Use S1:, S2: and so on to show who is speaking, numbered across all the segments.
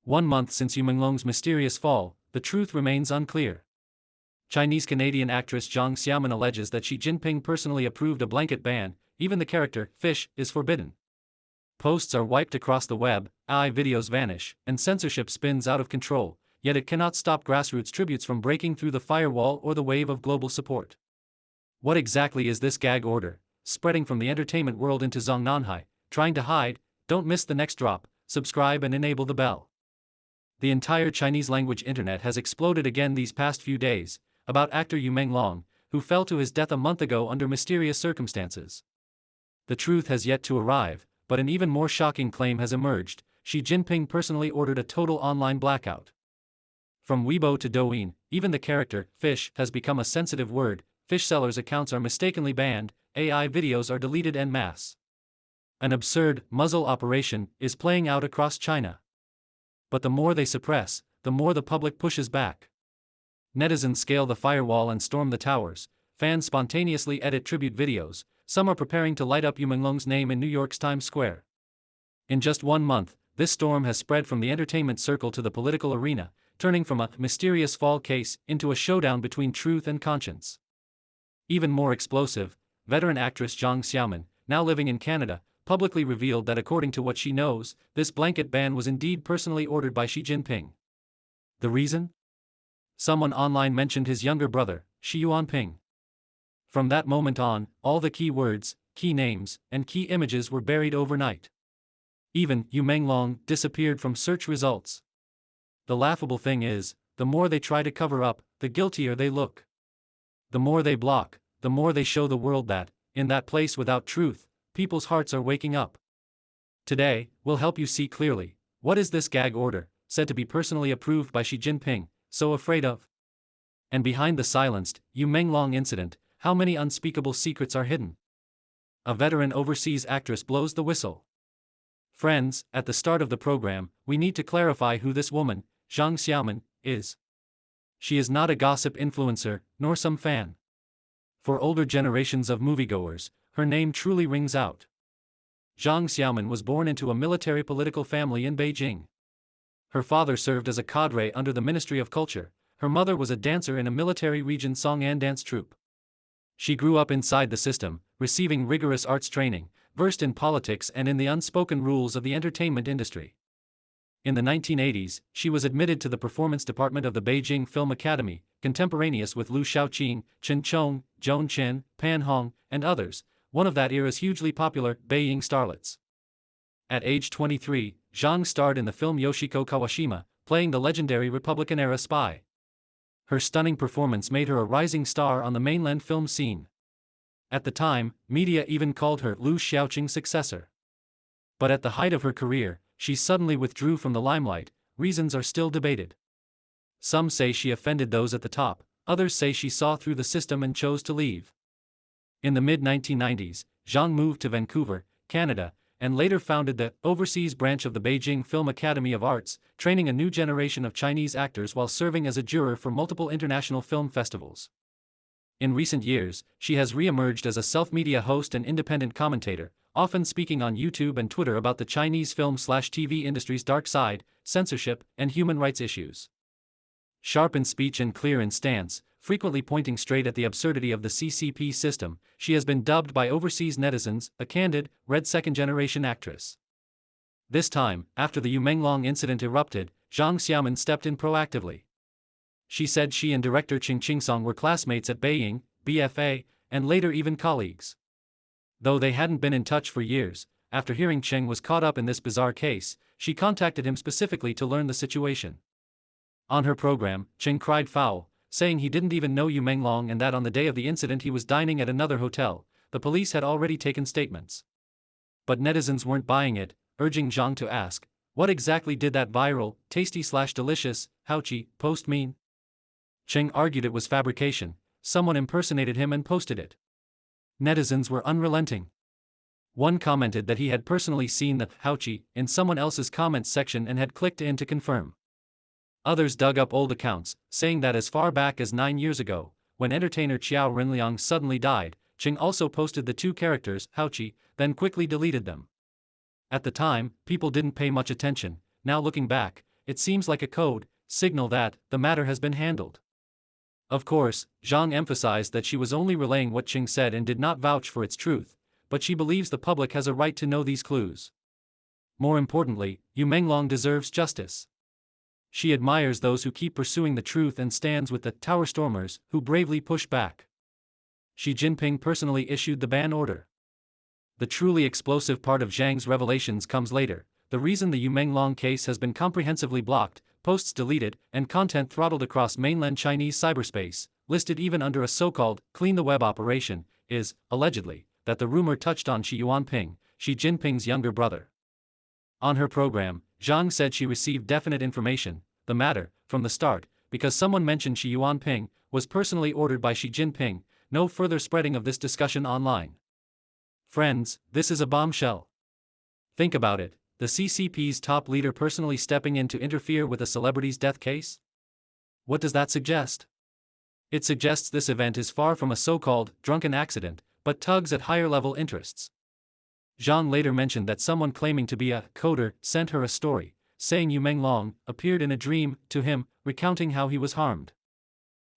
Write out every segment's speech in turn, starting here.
S1: 1 month since Yu Menglong's mysterious fall, the truth remains unclear. Chinese-Canadian actress Jang Xiaomin alleges that Xi Jinping personally approved a blanket ban. Even the character, fish, is forbidden. Posts are wiped across the web, AI videos vanish, and censorship spins out of control, yet it cannot stop grassroots tributes from breaking through the firewall or the wave of global support. What exactly is this gag order, spreading from the entertainment world into Zhongnanhai, trying to hide? Don't miss the next drop, subscribe and enable the bell. The entire Chinese-language internet has exploded again these past few days, about actor Yu Menglong, who fell to his death a month ago under mysterious circumstances. The truth has yet to arrive, but an even more shocking claim has emerged: Xi Jinping personally ordered a total online blackout. From Weibo to Douyin, even the character, fish, has become a sensitive word. Fish sellers' accounts are mistakenly banned, AI videos are deleted en masse. An absurd, muzzle operation is playing out across China. But the more they suppress, the more the public pushes back. Netizens scale the firewall and storm the towers, fans spontaneously edit tribute videos, some are preparing to light up Yu Menglong's name in New York's Times Square. In just 1 month, this storm has spread from the entertainment circle to the political arena, turning from a mysterious fall case into a showdown between truth and conscience. Even more explosive, veteran actress Jang Xiaomin, now living in Canada, publicly revealed that according to what she knows, this blanket ban was indeed personally ordered by Xi Jinping. The reason? Someone online mentioned his younger brother, Xi Jinping. From that moment on, all the key words, key names, and key images were buried overnight. Even Yu Menglong disappeared from search results. The laughable thing is, the more they try to cover up, the guiltier they look. The more they block, the more they show the world that, in that place without truth, people's hearts are waking up. Today, we'll help you see clearly, what is this gag order, said to be personally approved by Xi Jinping, so afraid of? And behind the silenced Yu Menglong incident, how many unspeakable secrets are hidden? A veteran overseas actress blows the whistle. Friends, at the start of the program, we need to clarify who this woman, Jang Xiaomin, is. She is not a gossip influencer, nor some fan. For older generations of moviegoers, her name truly rings out. Jang Xiaomin was born into a military political family in Beijing. Her father served as a cadre under the Ministry of Culture, her mother was a dancer in a military region Song'an dance troupe. She grew up inside the system, receiving rigorous arts training, versed in politics and in the unspoken rules of the entertainment industry. In the 1980s, she was admitted to the performance department of the Beijing Film Academy, contemporaneous with Liu Shaoqing, Chen Chong, Joan Chen, Pan Hong, and others, one of that era's hugely popular Beijing starlets. At age 23, Zhang starred in the film Yoshiko Kawashima, playing the legendary Republican-era spy. Her stunning performance made her a rising star on the mainland film scene. At the time, media even called her Liu Shaoqing's successor. But at the height of her career, she suddenly withdrew from the limelight. Reasons are still debated. Some say she offended those at the top, others say she saw through the system and chose to leave. In the mid-1990s, Zhang moved to Vancouver, Canada, and later founded the overseas branch of the Beijing Film Academy of Arts, training a new generation of Chinese actors while serving as a juror for multiple international film festivals. In recent years, she has re-emerged as a self-media host and independent commentator, often speaking on YouTube and Twitter about the Chinese film/TV industry's dark side, censorship, and human rights issues. Sharp in speech and clear in stance, frequently pointing straight at the absurdity of the CCP system, she has been dubbed by overseas netizens a candid, red second-generation actress. This time, after the Yu Menglong incident erupted, Jang Xiaomin stepped in proactively. She said she and director Qing Qingsong were classmates at Beijing, BFA, and later even colleagues. Though they hadn't been in touch for years, after hearing Cheng was caught up in this bizarre case, she contacted him specifically to learn the situation. On her program, Cheng cried foul, saying he didn't even know Yu Menglong and that on the day of the incident he was dining at another hotel. The police had already taken statements. But netizens weren't buying it, urging Zhang to ask, what exactly did that viral, tasty/delicious, Haoqi post mean? Cheng argued it was fabrication, someone impersonated him and posted it. Netizens were unrelenting. One commented that he had personally seen the Haoqi in someone else's comments section and had clicked in to confirm. Others dug up old accounts, saying that as far back as 9 years ago, when entertainer Qiao Renliang suddenly died, Cheng also posted the two characters, Haoqi, then quickly deleted them. At the time, people didn't pay much attention. Now looking back, it seems like a code signal that the matter has been handled. Of course, Zhang emphasized that she was only relaying what Qing said and did not vouch for its truth, but she believes the public has a right to know these clues. More importantly, Yu Menglong deserves justice. She admires those who keep pursuing the truth and stands with the tower stormers who bravely push back. Xi Jinping personally issued the ban order. The truly explosive part of Zhang's revelations comes later. The reason the Yu Menglong case has been comprehensively blocked, posts deleted, and content throttled across mainland Chinese cyberspace, listed even under a so-called clean the web operation, is, allegedly, that the rumor touched on Xi Yuanping, Xi Jinping's younger brother. On her program, Zhang said she received definite information, the matter, from the start, because someone mentioned Xi Yuanping, was personally ordered by Xi Jinping, no further spreading of this discussion online. Friends, this is a bombshell. Think about it, the CCP's top leader personally stepping in to interfere with a celebrity's death case? What does that suggest? It suggests this event is far from a so-called drunken accident, but tugs at higher-level interests. Zhang later mentioned that someone claiming to be a coder sent her a story, saying Yu Menglong appeared in a dream to him, recounting how he was harmed.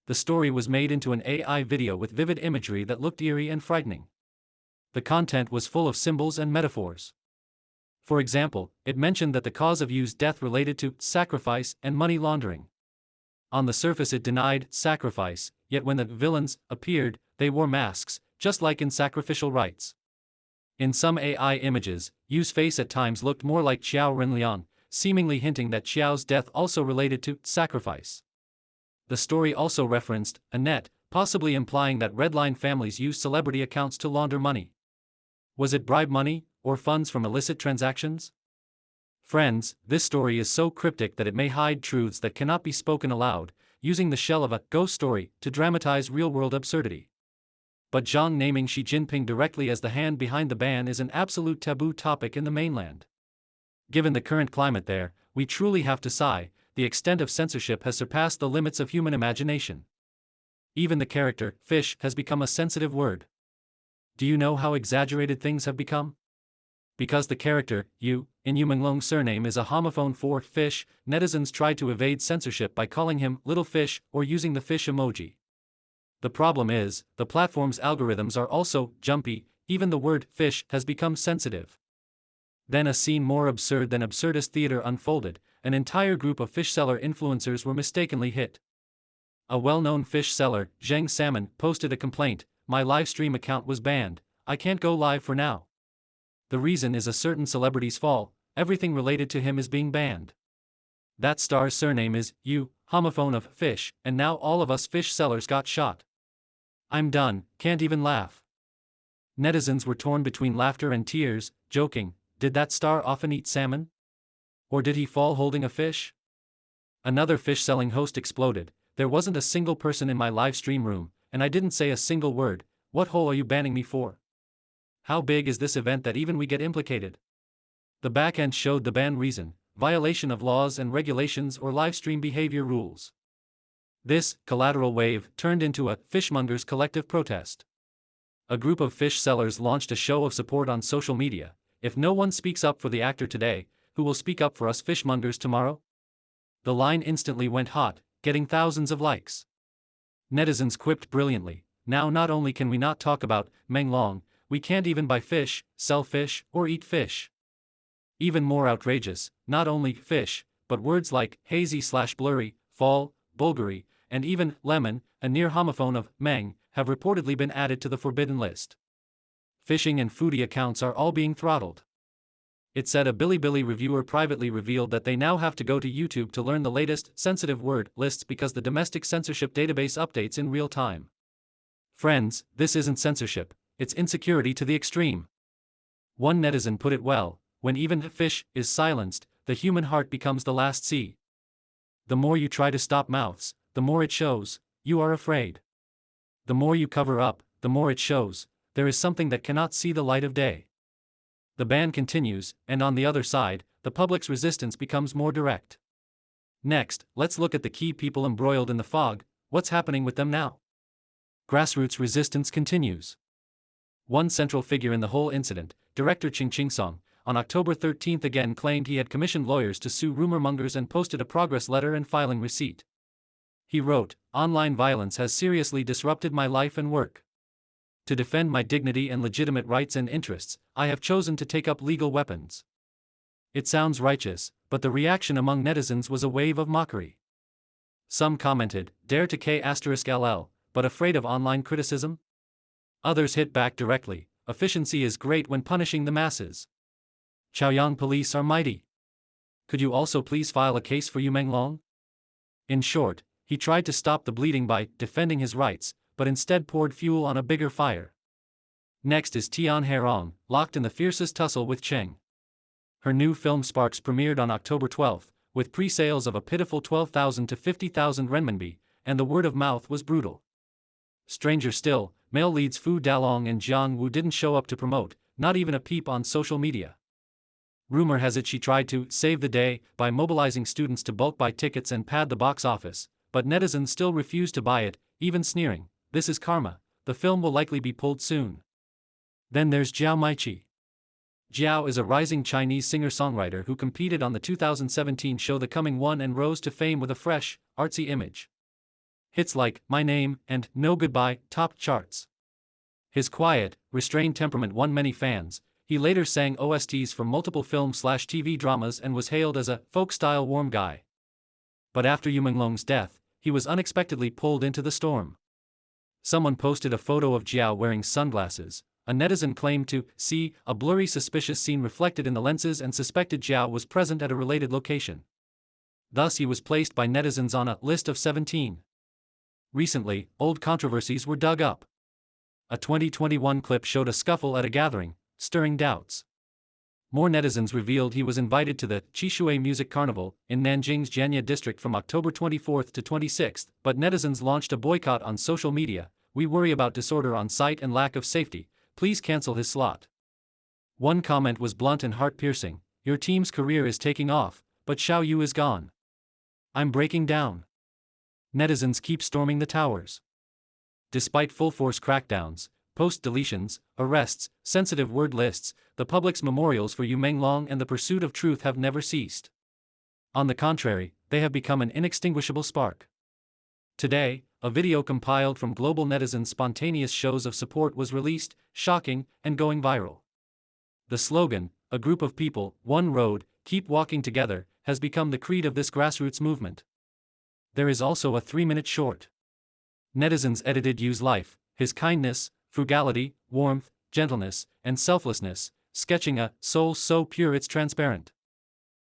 S1: The story was made into an AI video with vivid imagery that looked eerie and frightening. The content was full of symbols and metaphors. For example, it mentioned that the cause of Yu's death related to sacrifice and money laundering. On the surface it denied sacrifice, yet when the villains appeared, they wore masks, just like in sacrificial rites. In some AI images, Yu's face at times looked more like Qiao Renliang, seemingly hinting that Qiao's death also related to sacrifice. The story also referenced a net, possibly implying that redline families use celebrity accounts to launder money. Was it bribe money, or funds from illicit transactions? Friends, this story is so cryptic that it may hide truths that cannot be spoken aloud, using the shell of a ghost story to dramatize real-world absurdity. But Zhang naming Xi Jinping directly as the hand behind the ban is an absolute taboo topic in the mainland. Given the current climate there, we truly have to sigh, the extent of censorship has surpassed the limits of human imagination. Even the character, fish, has become a sensitive word. Do you know how exaggerated things have become? Because the character, Yu, in Yu Menglong's surname is a homophone for fish, netizens tried to evade censorship by calling him little fish or using the fish emoji. The problem is, the platform's algorithms are also jumpy, even the word fish has become sensitive. Then a scene more absurd than absurdist theater unfolded, an entire group of fish seller influencers were mistakenly hit. A well-known fish seller, Jang Xiaomin, posted a complaint, "My live stream account was banned, I can't go live for now." The reason is a certain celebrity's fall, everything related to him is being banned. That star's surname is Yu, homophone of fish, and now all of us fish sellers got shot. I'm done, can't even laugh. Netizens were torn between laughter and tears, joking, did that star often eat salmon? Or did he fall holding a fish? Another fish-selling host exploded, there wasn't a single person in my live stream room, and I didn't say a single word, what hole are you banning me for? How big is this event that even we get implicated? The back end showed the ban reason, violation of laws and regulations or livestream behavior rules. This collateral wave turned into a fishmongers collective protest. A group of fish sellers launched a show of support on social media. If no one speaks up for the actor today, who will speak up for us fishmongers tomorrow? The line instantly went hot, getting thousands of likes. Netizens quipped brilliantly, now not only can we not talk about Menglong, we can't even buy fish, sell fish, or eat fish. Even more outrageous, not only fish, but words like hazy/blurry, fall, Bulgari, and even lemon, a near homophone of meng, have reportedly been added to the forbidden list. Fishing and foodie accounts are all being throttled. It said a Bilibili reviewer privately revealed that they now have to go to YouTube to learn the latest sensitive word lists because the domestic censorship database updates in real time. Friends, this isn't censorship, it's insecurity to the extreme. One netizen put it well, when even fish is silenced, the human heart becomes the last sea. The more you try to stop mouths, the more it shows, you are afraid. The more you cover up, the more it shows, there is something that cannot see the light of day. The ban continues, and on the other side, the public's resistance becomes more direct. Next, let's look at the key people embroiled in the fog, what's happening with them now? Grassroots resistance continues. One central figure in the whole incident, director Qing Qingsong, on October 13 again claimed he had commissioned lawyers to sue rumor mongers and posted a progress letter and filing receipt. He wrote, "Online violence has seriously disrupted my life and work. To defend my dignity and legitimate rights and interests, I have chosen to take up legal weapons." It sounds righteous, but the reaction among netizens was a wave of mockery. Some commented, "Dare to K*LL, but afraid of online criticism?" Others hit back directly, "Efficiency is great when punishing the masses. Chaoyang police are mighty. Could you also please file a case for Yu Menglong?" In short, he tried to stop the bleeding by defending his rights, but instead poured fuel on a bigger fire. Next is Tian Herong, locked in the fiercest tussle with Cheng. Her new film Sparks premiered on October 12, with pre-sales of a pitiful 12,000 to 50,000 renminbi, and the word of mouth was brutal. Stranger still, male leads Fu Dalong and Jiang Wu didn't show up to promote, not even a peep on social media. Rumor has it she tried to save the day by mobilizing students to bulk buy tickets and pad the box office, but netizens still refuse to buy it, even sneering, "This is karma, the film will likely be pulled soon." Then there's Jiao Maiqi. Jiao is a rising Chinese singer-songwriter who competed on the 2017 show The Coming One and rose to fame with a fresh, artsy image. Hits like "My Name" and "No Goodbye" topped charts. His quiet, restrained temperament won many fans. He later sang OSTs for multiple film/TV dramas and was hailed as a folk-style warm guy. But after Yu Menglong's death, he was unexpectedly pulled into the storm. Someone posted a photo of Jiao wearing sunglasses. A netizen claimed to see a blurry suspicious scene reflected in the lenses and suspected Jiao was present at a related location. Thus he was placed by netizens on a list of 17. Recently, old controversies were dug up. A 2021 clip showed a scuffle at a gathering, stirring doubts. More netizens revealed he was invited to the Qishui Music Carnival in Nanjing's Jianye district from October 24 to 26, but netizens launched a boycott on social media. "We worry about disorder on site and lack of safety. Please cancel his slot." One comment was blunt and heart-piercing, "Your team's career is taking off, but Xiao Yu is gone. I'm breaking down." Netizens keep storming the towers. Despite full-force crackdowns, post-deletions, arrests, sensitive word lists, the public's memorials for Yu Menglong and the pursuit of truth have never ceased. On the contrary, they have become an inextinguishable spark. Today, a video compiled from global netizens' spontaneous shows of support was released, shocking, and going viral. The slogan, "A group of people, one road, keep walking together," has become the creed of this grassroots movement. There is also a 3-minute short. Netizens edited Yu's life, his kindness, frugality, warmth, gentleness, and selflessness, sketching a soul so pure it's transparent.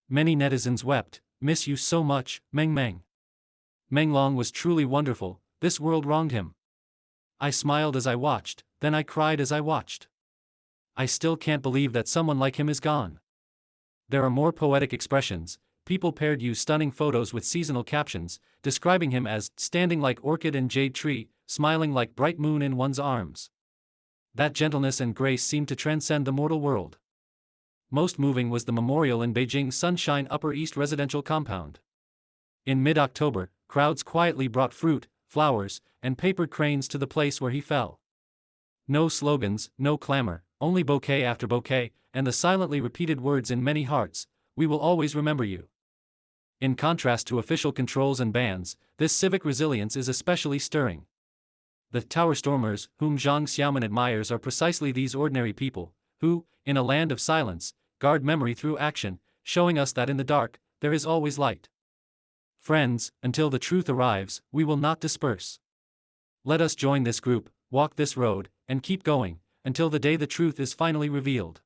S1: Many netizens wept, "Miss you so much, Meng Meng. Menglong was truly wonderful, this world wronged him. I smiled as I watched, then I cried as I watched. I still can't believe that someone like him is gone." There are more poetic expressions. People paired Yu's stunning photos with seasonal captions, describing him as standing like orchid and jade tree, smiling like bright moon in one's arms. That gentleness and grace seemed to transcend the mortal world. Most moving was the memorial in Beijing's Sunshine Upper East residential compound. In mid-October, crowds quietly brought fruit, flowers, and papered cranes to the place where he fell. No slogans, no clamor, only bouquet after bouquet, and the silently repeated words in many hearts, "We will always remember you." In contrast to official controls and bans, this civic resilience is especially stirring. The tower stormers, whom Jang Xiaomin admires, are precisely these ordinary people, who, in a land of silence, guard memory through action, showing us that in the dark, there is always light. Friends, until the truth arrives, we will not disperse. Let us join this group, walk this road, and keep going, until the day the truth is finally revealed.